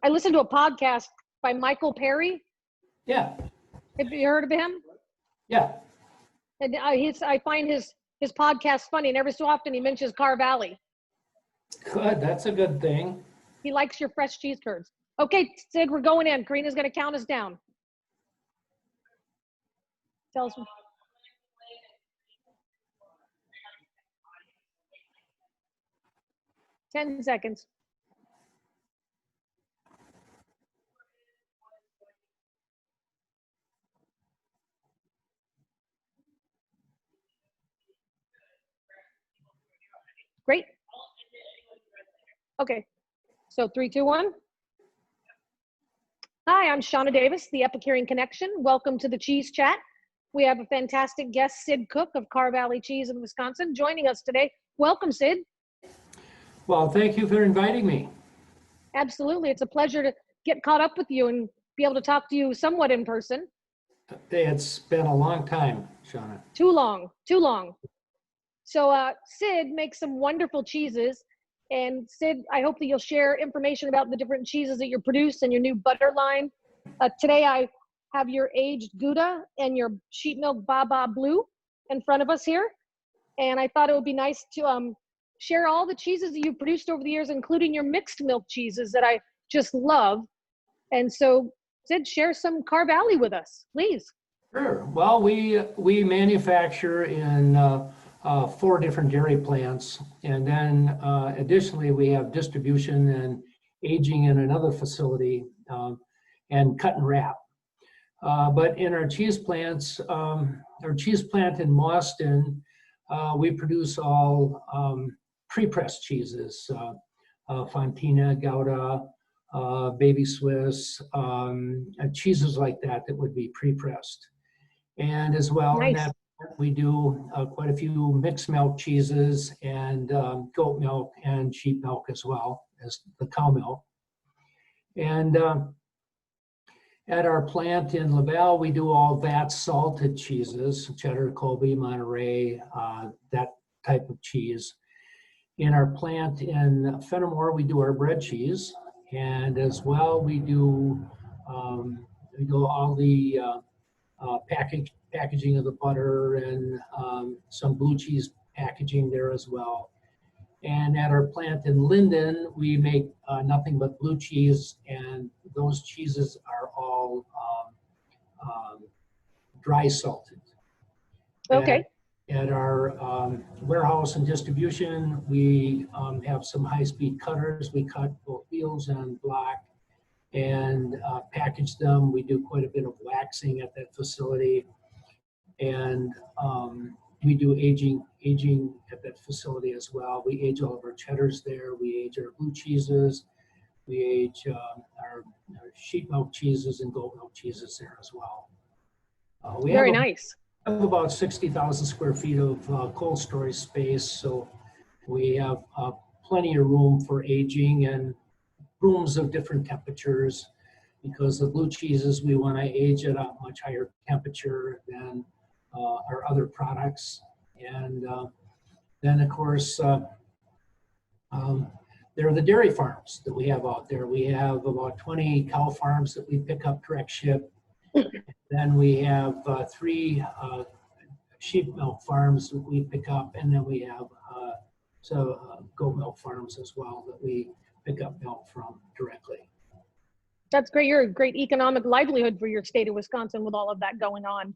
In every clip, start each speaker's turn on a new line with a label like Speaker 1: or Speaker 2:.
Speaker 1: I listened to a podcast by Michael Perry.
Speaker 2: Yeah.
Speaker 1: Have you heard of him?
Speaker 2: Yeah.
Speaker 1: And I find his podcast funny, and every so often he mentions Carr Valley.
Speaker 2: Good. That's a good thing.
Speaker 1: He likes your fresh cheese curds. Okay, Sid, we're going in. Karina's going to count us down. Tell us. 10 seconds. Great. Okay. So 3, 2, 1. Hi, I'm Sheana Davis, the Epicurean Connection. Welcome to the Cheese Chat. We have a fantastic guest, Sid Cook of Carr Valley Cheese in Wisconsin, joining us today. Welcome, Sid.
Speaker 2: Well, thank you for inviting me.
Speaker 1: Absolutely. It's a pleasure to get caught up with you and be able to talk to you somewhat in person.
Speaker 2: It's been a long time, Sheana.
Speaker 1: Too long. So Sid makes some wonderful cheeses. And Sid, I hope that you'll share information about the different cheeses that you produce and your new butter line. Today I have your aged Gouda and your sheep milk Baba Blue in front of us here. And I thought it would be nice to share all the cheeses that you've produced over the years, including your mixed milk cheeses that I just love. And so Sid, share some Carr Valley with us, please.
Speaker 2: Sure. Well, we manufacture in 4 different dairy plants, and then additionally we have distribution and aging in another facility, and cut and wrap. But in our cheese plants, our cheese plant in Mauston, we produce all pre-pressed cheeses, Fontina, Gouda, Baby Swiss, cheeses like that would be pre-pressed. And as well,
Speaker 1: Nice.
Speaker 2: in that we do quite a few mixed milk cheeses and goat milk and sheep milk as well as the cow milk. And at our plant in Laval, we do all VAT salted cheeses, cheddar, Colby, Monterey, that type of cheese. In our plant in Fenimore, we do our bread cheese, and as well we do all the packaging of the butter and some blue cheese packaging there as well. And at our plant in Linden, we make nothing but blue cheese, and those cheeses are all dry salted.
Speaker 1: Okay.
Speaker 2: At our warehouse and distribution, we have some high-speed cutters. We cut both wheels and block and package them. We do quite a bit of waxing at that facility. And we do aging at that facility as well. We age all of our cheddars there. We age our blue cheeses. We age our sheep milk cheeses and goat milk cheeses there as well.
Speaker 1: Very nice.
Speaker 2: We have about 60,000 square feet of cold storage space, so we have plenty of room for aging and rooms of different temperatures, because the blue cheeses we want to age at a much higher temperature than our other products. And then of course there are the dairy farms that we have out there. We have about 20 cow farms that we pick up direct ship. Then we have 3 sheep milk farms that we pick up, and then we have goat milk farms as well that we pick up milk from directly.
Speaker 1: That's great. You're a great economic livelihood for your state of Wisconsin with all of that going on.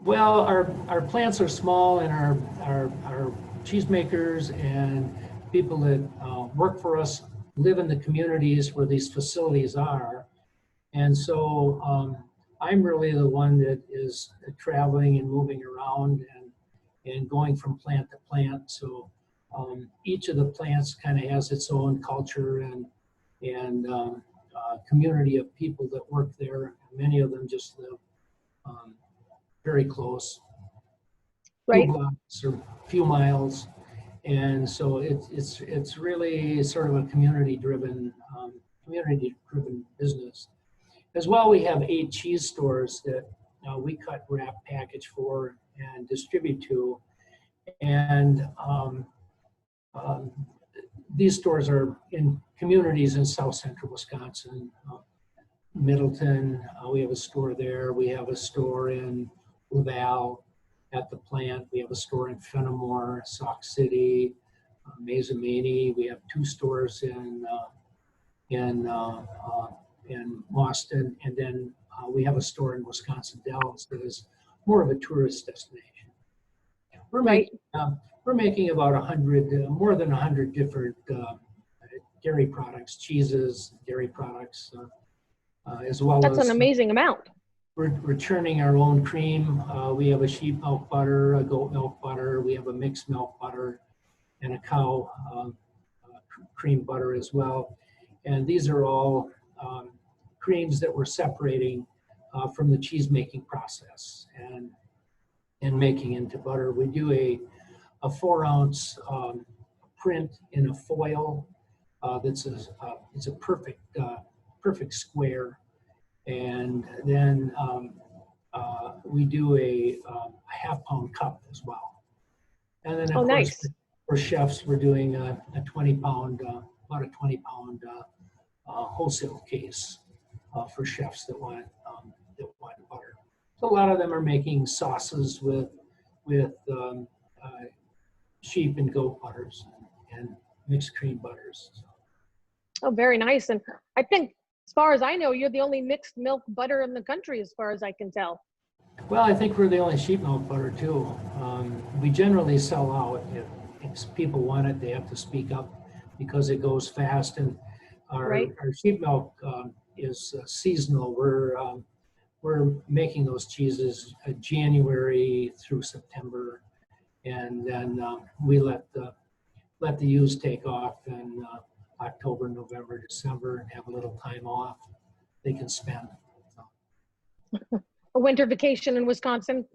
Speaker 2: Well, our plants are small, and our cheesemakers and people that work for us live in the communities where these facilities are. And so I'm really the one that is traveling and moving around and going from plant to plant. So each of the plants kind of has its own culture and community of people that work there. Many of them just live very close,
Speaker 1: Right.
Speaker 2: 2 blocks or a few miles. And so it's really sort of a community-driven business. As well, we have 8 cheese stores that we cut, wrap, package for, and distribute to. And these stores are in communities in south central Wisconsin. Middleton, we have a store there. We have a store in Laval at the plant. We have a store in Fenimore, Sauk City, Mazamani. We have 2 stores in Boston, and then we have a store in Wisconsin Dells that is more of a tourist destination. We're making about 100, more than 100 different dairy products, cheeses, dairy products, as well as.
Speaker 1: That's an amazing amount.
Speaker 2: We're churning our own cream. We have a sheep milk butter, a goat milk butter. We have a mixed milk butter and a cow cream butter as well. And these are all creams that we're separating from the cheese making process and making into butter. We do a 4-ounce print in a foil that's it's a perfect square. And then we do a half-pound cup as well. And then of course,
Speaker 1: nice.
Speaker 2: For chefs, we're doing a 20-pound, about a 20-pound wholesale case for chefs that want butter. So a lot of them are making sauces with sheep and goat butters and mixed cream butters.
Speaker 1: Oh, very nice. And I think, as far as I know, you're the only mixed milk butter in the country, as far as I can tell.
Speaker 2: Well, I think we're the only sheep milk butter too. We generally sell out. If people want it, they have to speak up because it goes fast. And our sheep milk is seasonal. We're making those cheeses January through September, and then we let the ewes take off in October, November, December, and have a little time off they can spend.
Speaker 1: A winter vacation in Wisconsin.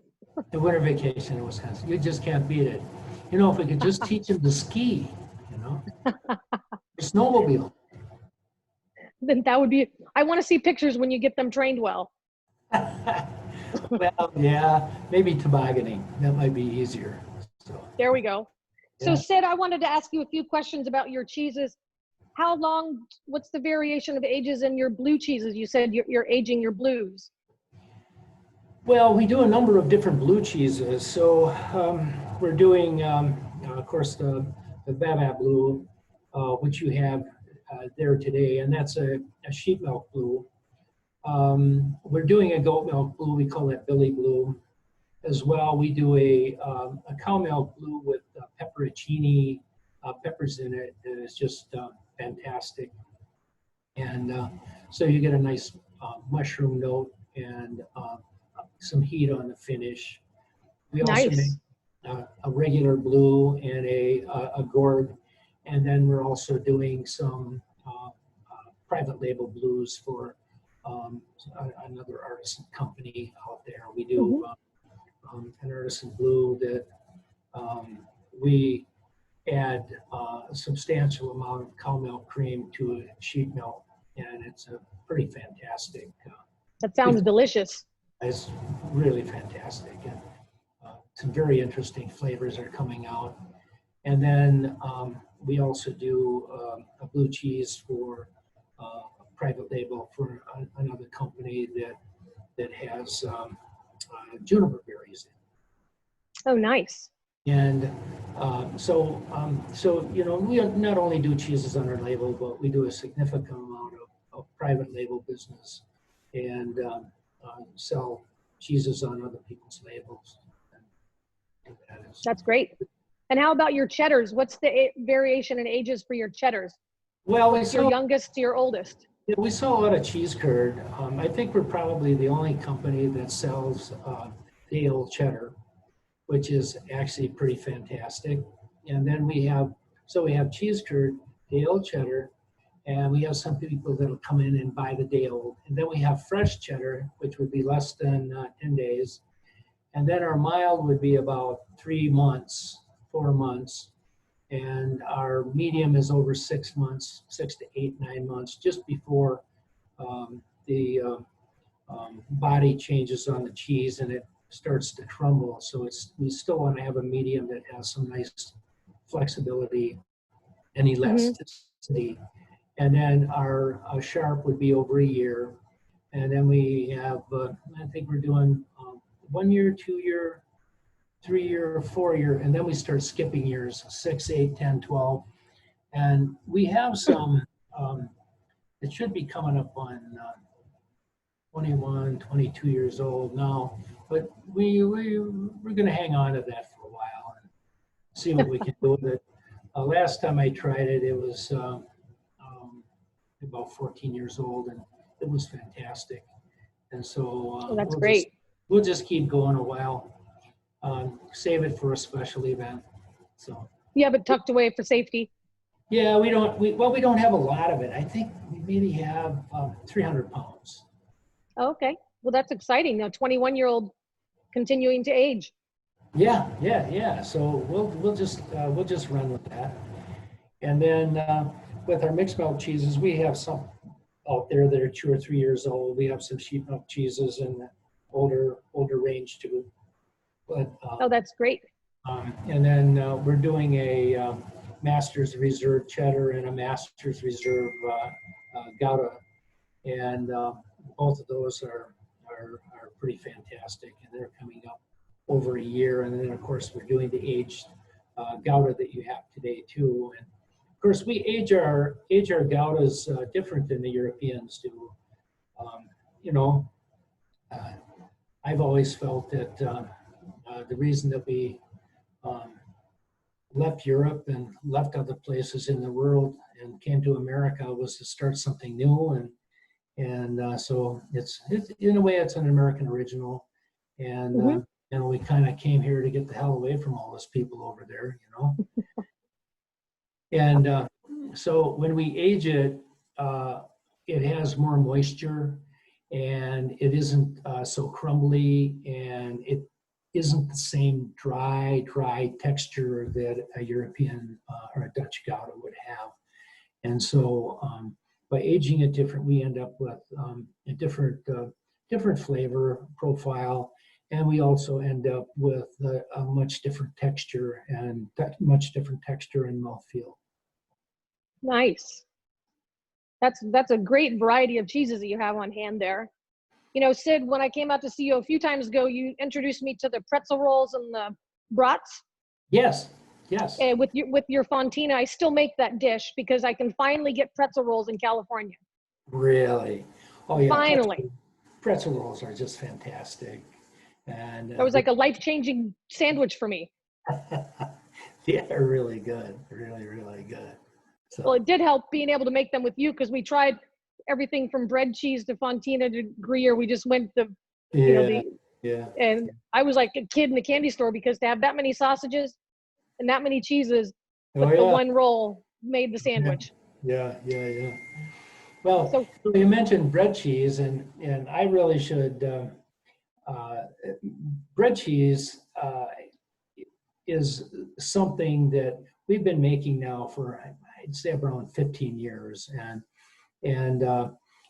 Speaker 2: The winter vacation in Wisconsin, you just can't beat it. You know, if we could just teach them to ski, you know, snowmobile.
Speaker 1: Then that would be. I want to see pictures when you get them trained well.
Speaker 2: Well, yeah, maybe tobogganing. That might be easier. So.
Speaker 1: There we go. So
Speaker 2: Yeah.
Speaker 1: Sid, I wanted to ask you a few questions about your cheeses. How long, what's the variation of ages in your blue cheeses? You said you're aging your blues.
Speaker 2: Well, we do a number of different blue cheeses. So we're doing, of course, the Bava Blue, which you have there today, and that's a sheep milk blue. We're doing a goat milk blue. We call that Billy Blue. As well, we do a cow milk blue with pepperoncini peppers in it, and it's just fantastic. And so you get a nice mushroom note and some heat on the finish. We also make a regular blue and a gourd, and then we're also doing some private label blues for another artisan company out there. We do an artisan blue that we add a substantial amount of cow milk cream to sheep milk, and it's a pretty fantastic.
Speaker 1: That sounds delicious.
Speaker 2: It's really fantastic, and some very interesting flavors are coming out. And then we also do a blue cheese for a private label for another company that has juniper berries in.
Speaker 1: Oh, nice.
Speaker 2: And so you know, we not only do cheeses on our label, but we do a significant amount of private label business and sell cheeses on other people's labels.
Speaker 1: That's great. And how about your cheddars? What's the variation in ages for your cheddars?
Speaker 2: Well,
Speaker 1: Your youngest to your oldest.
Speaker 2: Yeah, we sell a lot of cheese curd. I think we're probably the only company that sells Dale cheddar, which is actually pretty fantastic. And then we have cheese curd, Dale cheddar, and we have some people that'll come in and buy the day old. And then we have fresh cheddar, which would be less than 10 days. And then our mild would be about 3 months, 4 months. And our medium is over 6 months, 6 to 8, 9 months, just before the body changes on the cheese and it starts to crumble. So we still want to have a medium that has some nice flexibility and
Speaker 1: Hmm.
Speaker 2: elasticity. And then our sharp would be over a year. And then we have, I think we're doing 1 year, 2 year, 3 year, 4 year, and then we start skipping years, 6, 8, 10, 12. And we have some, it should be coming up on 21, 22 years old now, but we're going to hang on to that for a while and see what we can do with it. Last time I tried it, it was about 14 years old, and it was fantastic. And so
Speaker 1: Oh, that's great.
Speaker 2: we'll just keep going a while, save it for a special event. So
Speaker 1: You have it tucked away for safety.
Speaker 2: yeah, we don't have a lot of it. I think we maybe have 300 pounds.
Speaker 1: Okay. Well, that's exciting. Now, 21-year-old continuing to age.
Speaker 2: Yeah. So we'll just run with that. And then with our mixed milk cheeses, we have some out there that are 2 or 3 years old. We have some sheep milk cheeses in the older range too. But
Speaker 1: Oh, that's great.
Speaker 2: and then we're doing a Master's Reserve cheddar and a Master's Reserve Gouda, and both of those are pretty fantastic, and they're coming up over a year. And then of course we're doing the aged Gouda that you have today too. And of course we age our Goudas different than the Europeans do. You know, I've always felt that the reason that we left Europe and left other places in the world and came to America was to start something new, and so it's in a way it's an American original, and we kind of came here to get the hell away from all those people over there, you know. And so when we age it, it has more moisture, and it isn't so crumbly, and it isn't the same dry texture that a European or a Dutch Gouda would have. And so by aging it different, we end up with a different flavor profile, and we also end up with a much different texture and much different texture and mouthfeel.
Speaker 1: Nice. That's a great variety of cheeses that you have on hand there. You know, Sid, when I came out to see you a few times ago, you introduced me to the pretzel rolls and the brats.
Speaker 2: Yes.
Speaker 1: And with your fontina, I still make that dish because I can finally get pretzel rolls in California.
Speaker 2: Really? Oh yeah.
Speaker 1: Finally.
Speaker 2: Pretzel rolls are just fantastic. And
Speaker 1: That was like a life-changing sandwich for me.
Speaker 2: yeah, they're really good. Really good. So.
Speaker 1: Well, it did help being able to make them with you because we tried everything from bread cheese to fontina to Gruyere. We just went and I was like a kid in the candy store because to have that many sausages and that many cheeses with the one roll made the sandwich.
Speaker 2: Yeah. Well, so you mentioned bread cheese, and I really should. Bread cheese is something that we've been making now for, I'd say, around 15 years, and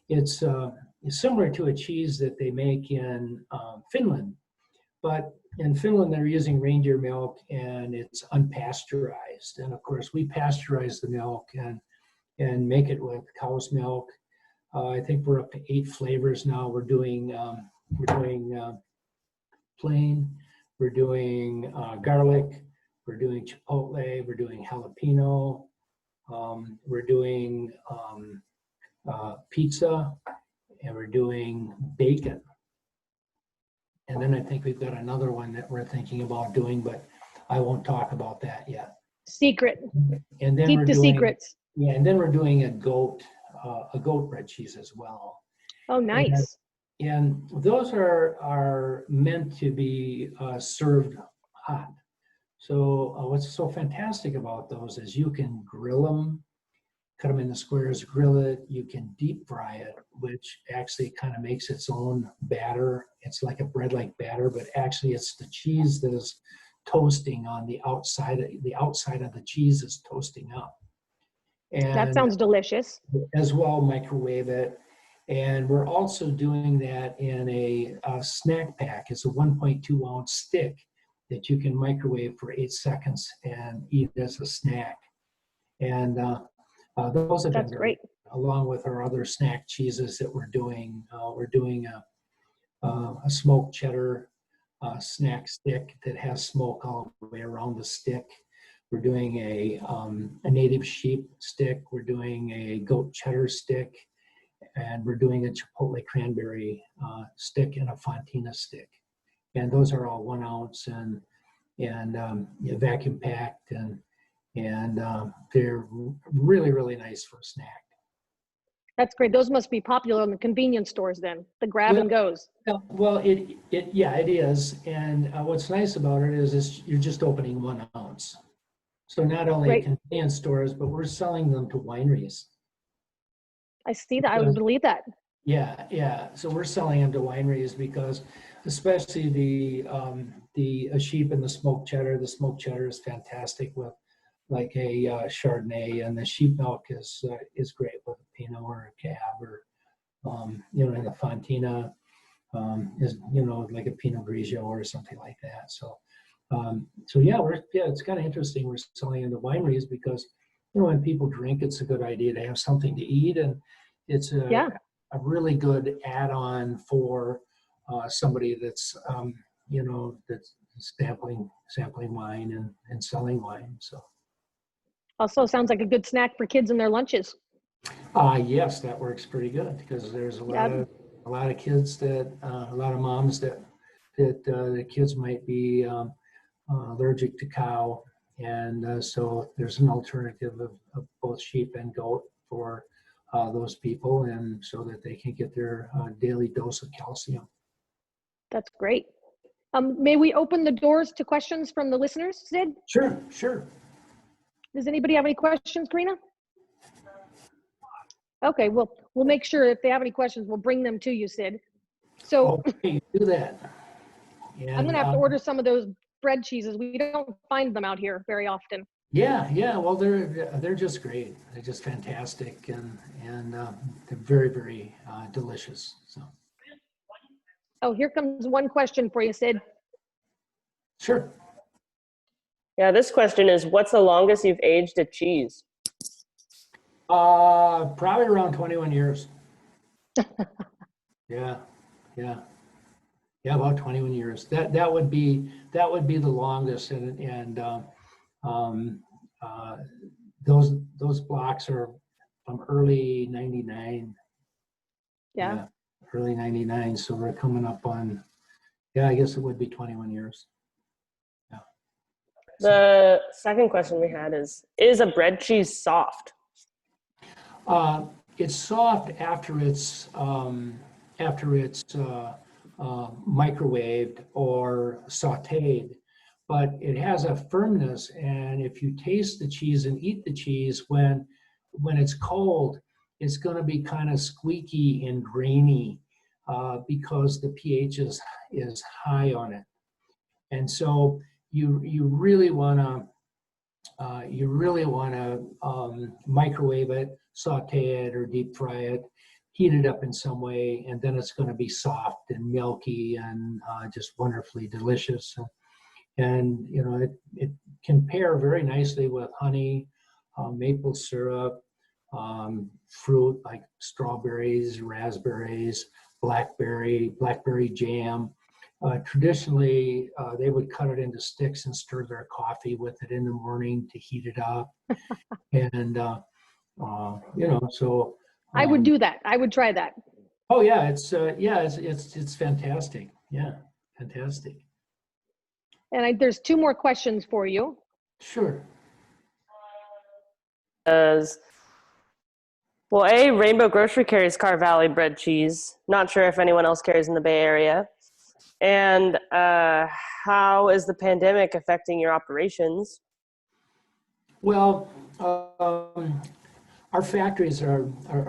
Speaker 2: it's similar to a cheese that they make in Finland, but in Finland they're using reindeer milk and it's unpasteurized, and of course we pasteurize the milk and make it with cow's milk. I think we're up to 8 flavors now. We're doing plain, we're doing garlic, we're doing chipotle, we're doing jalapeno, we're doing pizza, and we're doing bacon. And then I think we've got another one that we're thinking about doing, but I won't talk about that yet.
Speaker 1: Secret.
Speaker 2: And then
Speaker 1: keep the secrets.
Speaker 2: Yeah, and then we're doing a goat bread cheese as well.
Speaker 1: Oh, nice.
Speaker 2: And those are meant to be served hot. So what's so fantastic about those is you can grill them, cut them into squares, grill it. You can deep fry it, which actually kind of makes its own batter. It's like a bread-like batter, but actually it's the cheese that is toasting on the outside. The outside of the cheese is toasting up. And
Speaker 1: that sounds delicious.
Speaker 2: As well, microwave it. And we're also doing that in a snack pack. It's a 1.2 ounce stick that you can microwave for 8 seconds and eat as a snack. And those have been
Speaker 1: That's
Speaker 2: very,
Speaker 1: great.
Speaker 2: along with our other snack cheeses that we're doing. We're doing a smoked cheddar snack stick that has smoke all the way around the stick. We're doing a native sheep stick. We're doing a goat cheddar stick, and we're doing a chipotle cranberry stick and a fontina stick. And those are all 1 ounce and vacuum packed, and they're really, really nice for a snack.
Speaker 1: That's great. Those must be popular in the convenience stores then, the grab and goes.
Speaker 2: Well, it is. And what's nice about it is you're just opening 1 ounce. So not only
Speaker 1: Right.
Speaker 2: convenience stores, but we're selling them to wineries.
Speaker 1: I see that. I would believe that.
Speaker 2: Yeah. So we're selling them to wineries because, especially the sheep and the smoked cheddar. The smoked cheddar is fantastic with like a Chardonnay, and the sheep milk is great with a Pinot or a Cab, or and the fontina is like a Pinot Grigio or something like that. So it's kind of interesting. We're selling into wineries because when people drink, it's a good idea to have something to eat, and it's a really good add-on for somebody that's that's sampling wine and selling wine. So
Speaker 1: Also sounds like a good snack for kids in their lunches.
Speaker 2: yes, that works pretty good because there's a lot of kids that a lot of moms that the kids might be allergic to cow, and so there's an alternative of both sheep and goat for those people, and so that they can get their daily dose of calcium.
Speaker 1: That's great. May we open the doors to questions from the listeners, Sid?
Speaker 2: Sure.
Speaker 1: Does anybody have any questions, Karina? Okay, we'll make sure if they have any questions, we'll bring them to you, Sid. So
Speaker 2: okay, do that. And,
Speaker 1: I'm gonna have to order some of those bread cheeses. We don't find them out here very often.
Speaker 2: Yeah. Well, they're just great. They're just fantastic, and they're very, very delicious. So.
Speaker 1: Oh, here comes one question for you, Sid.
Speaker 2: Sure.
Speaker 3: Yeah, this question is, what's the longest you've aged a cheese?
Speaker 2: Probably around 21 years. Yeah, about 21 years. That would be the longest, and those blocks are from early '99.
Speaker 1: Yeah,
Speaker 2: early '99. So we're coming up on. Yeah, I guess it would be 21 years. Yeah.
Speaker 3: The second question we had is a bread cheese soft?
Speaker 2: It's soft after it's microwaved or sautéed, but it has a firmness. And if you taste the cheese and eat the cheese when it's cold, it's going to be kind of squeaky and grainy because the pH is high on it. And so you really want to microwave it, saute it, or deep fry it, heat it up in some way, and then it's going to be soft and milky and just wonderfully delicious. And it can pair very nicely with honey, maple syrup, fruit like strawberries, raspberries, blackberry jam. Traditionally, they would cut it into sticks and stir their coffee with it in the morning to heat it up. And, so.
Speaker 1: I would do that. I would try that.
Speaker 2: Oh yeah, it's fantastic. Yeah, fantastic.
Speaker 1: And there's two more questions for you.
Speaker 2: Sure.
Speaker 3: Well, Rainbow Grocery carries Carr Valley bread cheese. Not sure if anyone else carries in the Bay Area. And how is the pandemic affecting your operations?
Speaker 2: Well, our factories our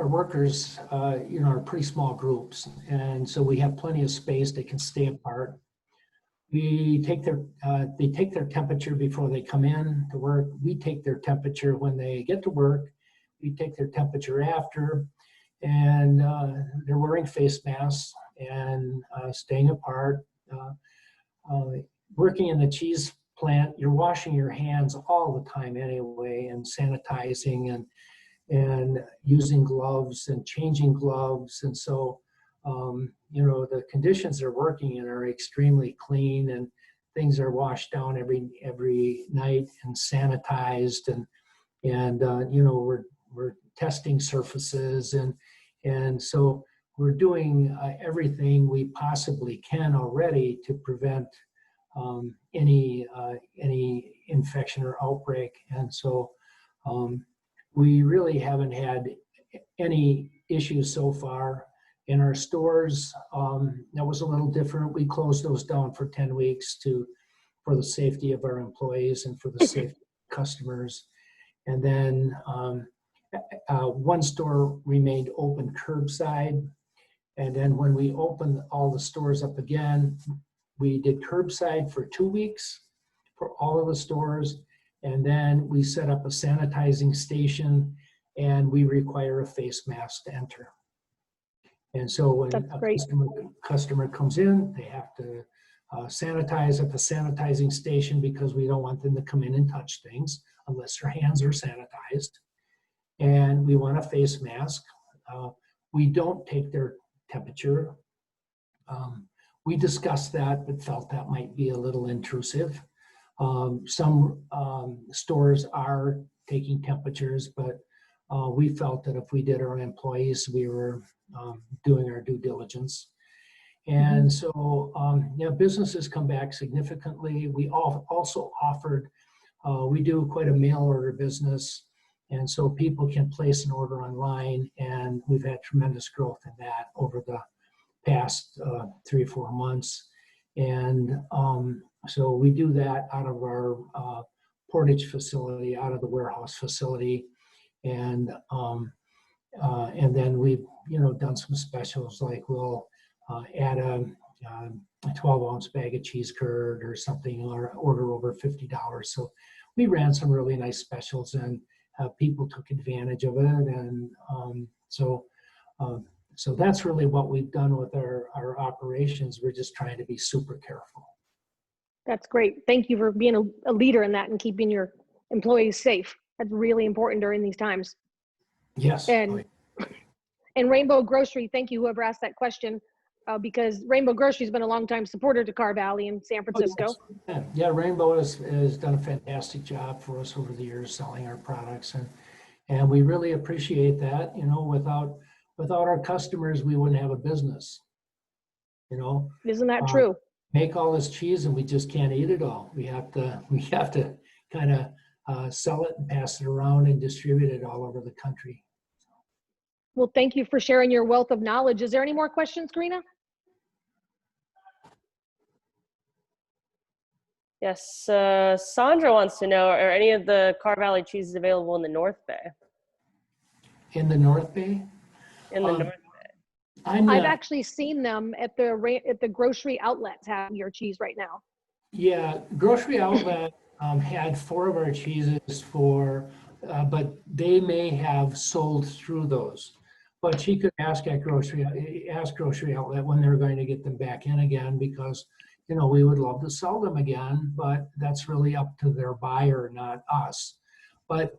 Speaker 2: workers, are pretty small groups, and so we have plenty of space. They can stay apart. They take their temperature before they come in to work. We take their temperature when they get to work. We take their temperature after, and they're wearing face masks and staying apart. Working in the cheese plant, you're washing your hands all the time anyway, and sanitizing and using gloves and changing gloves. And so, the conditions they're working in are extremely clean, and things are washed down every night and sanitized, and we're testing surfaces, and so we're doing everything we possibly can already to prevent any infection or outbreak. And so we really haven't had any issues so far. In our stores, that was a little different. We closed those down for 10 weeks for the safety of our employees and for the safety of customers. And then one store remained open curbside. And then when we opened all the stores up again, we did curbside for 2 weeks for all of the stores. And then we set up a sanitizing station, and we require a face mask to enter. And so when a customer comes in, they have to sanitize at the sanitizing station, because we don't want them to come in and touch things unless their hands are sanitized. And we want a face mask. We don't take their temperature. We discussed that, but felt that might be a little intrusive. Some stores are taking temperatures, but we felt that if we did our employees, we were doing our due diligence. And so, businesses come back significantly. We also offered, we do quite a mail order business, and so people can place an order online, and we've had tremendous growth in that over the past 3 or 4 months. And so we do that out of our Portage facility, out of the warehouse facility. And then we've done some specials, like we'll add a 12-ounce bag of cheese curd or something, or order over $50. So we ran some really nice specials, and people took advantage of it. And so that's really what we've done with our operations. We're just trying to be super careful.
Speaker 1: That's great. Thank you for being a leader in that and keeping your employees safe. That's really important during these times.
Speaker 2: Yes.
Speaker 1: And Rainbow Grocery, thank you, whoever asked that question, because Rainbow Grocery has been a longtime supporter to Carr Valley in San Francisco.
Speaker 2: Oh, yes. Yeah, Rainbow has done a fantastic job for us over the years selling our products, and we really appreciate that. Without our customers, we wouldn't have a business.
Speaker 1: Isn't that true?
Speaker 2: Make all this cheese, and we just can't eat it all. We have to kind of sell it and pass it around and distribute it all over the country.
Speaker 1: Well, thank you for sharing your wealth of knowledge. Is there any more questions, Karina?
Speaker 3: Yes, Sandra wants to know, are any of the Carr Valley cheeses available in the North Bay?
Speaker 2: In the North Bay?
Speaker 3: In the North Bay.
Speaker 1: I've actually seen them at the grocery outlets having your cheese right now.
Speaker 2: Yeah, grocery outlet had 4 of our cheeses but they may have sold through those. But she could ask grocery outlet when they're going to get them back in again, because we would love to sell them again, but that's really up to their buyer, not us. But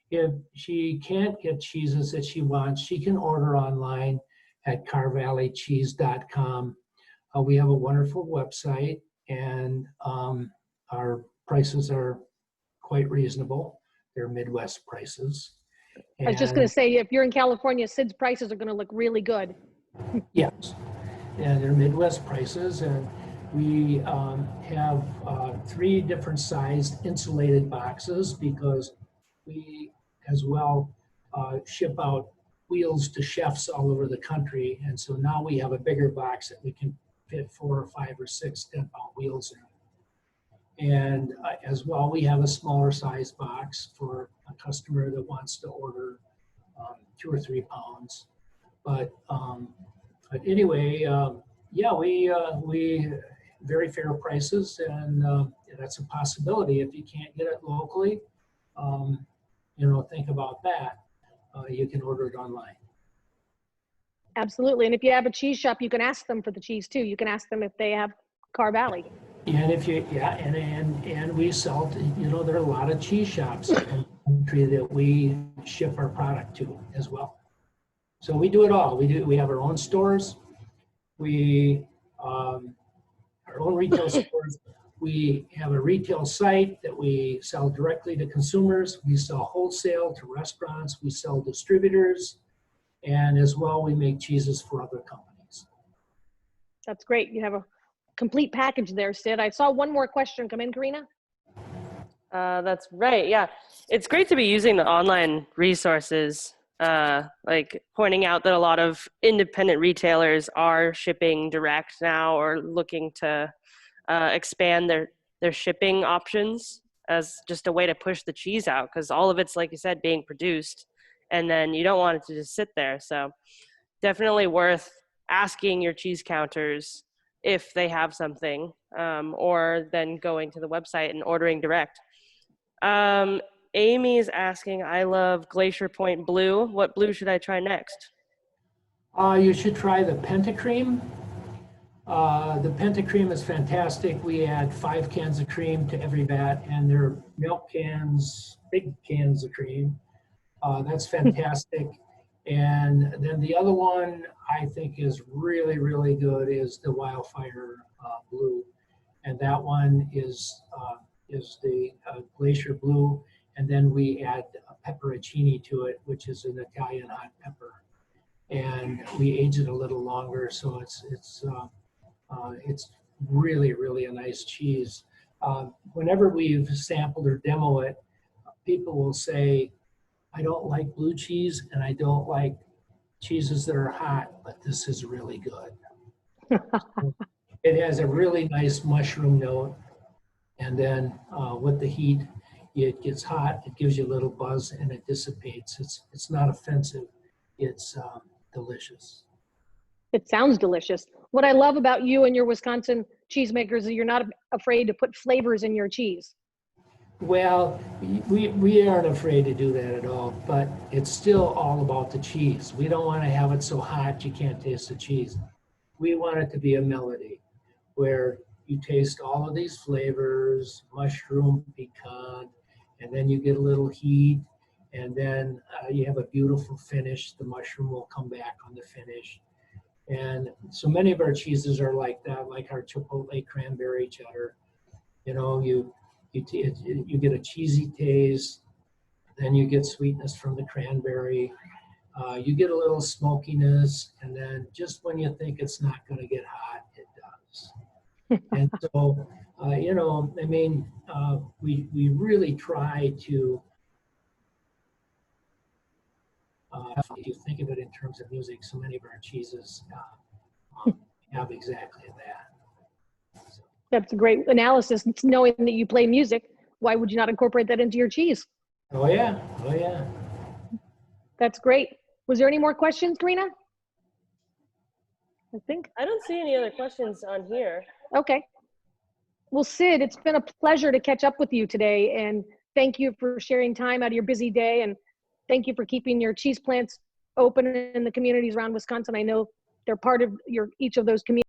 Speaker 2: if she can't get cheeses that she wants, she can order online at carvalleycheese.com. We have a wonderful website, and our prices are quite reasonable. They're Midwest prices.
Speaker 1: I was just going to say, if you're in California, Sid's prices are going to look really good.
Speaker 2: Yes, and they're Midwest prices, and we have 3 different sized insulated boxes, because we as well ship out wheels to chefs all over the country. And so now we have a bigger box that we can fit 4 or 5 or 6 10-pound wheels in. And as well, we have a smaller size box for a customer that wants to order 2 or 3 pounds. But anyway, we very fair prices, and that's a possibility. If you can't get it locally, think about that. You can order it online.
Speaker 1: Absolutely. And if you have a cheese shop, you can ask them for the cheese too. You can ask them if they have Carr Valley.
Speaker 2: And if you, yeah, and we sell, there are a lot of cheese shops in the country that we ship our product to as well. So we do it all. We have our own stores. Our own retail stores. We have a retail site that we sell directly to consumers. We sell wholesale to restaurants. We sell distributors. And as well, we make cheeses for other companies.
Speaker 1: That's great. You have a complete package there, Sid. I saw one more question come in, Karina.
Speaker 3: That's right. Yeah. It's great to be using the online resources, like pointing out that a lot of independent retailers are shipping direct now or looking to expand their shipping options as just a way to push the cheese out, because all of it's, like you said, being produced, and then you don't want it to just sit there. So definitely worth asking your cheese counters if they have something, or then going to the website and ordering direct. Amy is asking, I love Glacier Point Blue. What blue should I try next?
Speaker 2: You should try the Pentacream. The Pentacream is fantastic. We add 5 cans of cream to every vat, and they're milk cans, big cans of cream. That's fantastic. And then the other one I think is really, really good is the Wildfire Blue. And that one is the Glacier Blue. And then we add a pepperoncini to it, which is an Italian hot pepper. And we age it a little longer, so it's really, really a nice cheese. Whenever we've sampled or demo it, people will say, I don't like blue cheese and I don't like cheeses that are hot, but this is really good. It has a really nice mushroom note, and then with the heat, it gets hot, it gives you a little buzz, and it dissipates. It's not offensive, it's delicious.
Speaker 1: It sounds delicious. What I love about you and your Wisconsin cheesemakers is you're not afraid to put flavors in your cheese.
Speaker 2: Well, we aren't afraid to do that at all, but it's still all about the cheese. We don't want to have it so hot you can't taste the cheese. We want it to be a melody where you taste all of these flavors, mushroom, pecan, and then you get a little heat, and then you have a beautiful finish. The mushroom will come back on the finish. And so many of our cheeses are like that, like our Chipotle cranberry cheddar. You get a cheesy taste, then you get sweetness from the cranberry. You get a little smokiness, and then just when you think it's not going to get hot, it does. And so, we really try to, if you think of it in terms of music, so many of our cheeses have exactly that. So.
Speaker 1: That's a great analysis. It's knowing that you play music. Why would you not incorporate that into your cheese?
Speaker 2: Oh yeah, oh yeah.
Speaker 1: That's great. Was there any more questions, Karina?
Speaker 3: I don't see any other questions on here.
Speaker 1: Okay. Well, Sid, it's been a pleasure to catch up with you today, and thank you for sharing time out of your busy day, and thank you for keeping your cheese plants open in the communities around Wisconsin. I know they're part of each of those communities.